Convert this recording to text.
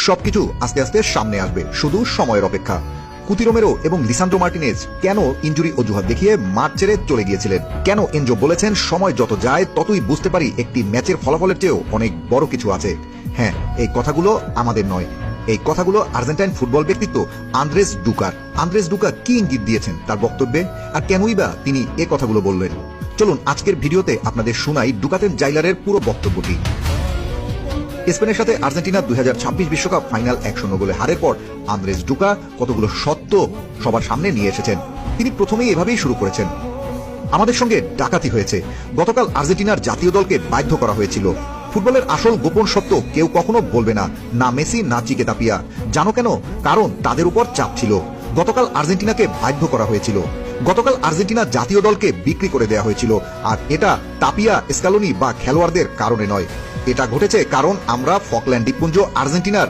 সবকিছু আস্তে আস্তে সামনে আসবে, শুধু সময়ের অপেক্ষা। কুতি রোমেরো এবং লিসান্দ্রো মার্টিনেজ কেন ইনজুরি অজুহাত দেখিয়ে মাঠ ছেড়ে চলে গিয়েছিলেন? কেন এনজো বলেছেন সময় যত যায় ততই বুঝতে পারি একটি ম্যাচের ফলাফলের চেয়েও অনেক বড় কিছু আছে? হ্যাঁ, এই কথাগুলো আমাদের নয়, এই কথাগুলো আর্জেন্টাইন ফুটবল ব্যক্তিত্ব আন্দ্রেস ডুকার। আন্দ্রেস ডুকা কি ইঙ্গিত দিয়েছেন তার বক্তব্যে, আর কেনই বা তিনি এ কথাগুলো বললেন? চলুন আজকের ভিডিওতে আপনাদের শোনাই ডুকাতেন জাইলারের পুরো বক্তব্যটি। স্পেনের সাথে আর্জেন্টিনা 2026 বিশ্বকাপ ফাইনাল 1-0 গোলে হারের পর আন্দ্রেস ডুকা কতগুলো সত্য সবার সামনে নিয়ে এসেছেন। তিনি প্রথমেই এভাবেই শুরু করেছেন, আমাদের সঙ্গে ডাকাতি হয়েছে। গতকাল আর্জেন্টিনার জাতীয় দলকে বাধ্য করা হয়েছিল। ফুটবলের আসল গোপন সত্য কেউ কখনো বলবে না, না মেসি না চিকে তাপিয়া। জানো কেন? কারণ তাদের উপর চাপ ছিল। গতকাল আর্জেন্টিনাকে বাধ্য করা হয়েছিল। গতকাল আর্জেন্টিনা জাতীয় দলকে বিক্রি করে দেওয়া হয়েছিল, আর এটা তাপিয়া, স্কালোনি বা খেলোয়াড়দের কারণে নয়। এটা ঘটেছে কারণ আমরা ফকল্যান্ড দ্বীপপুঞ্জ আর্জেন্টিনার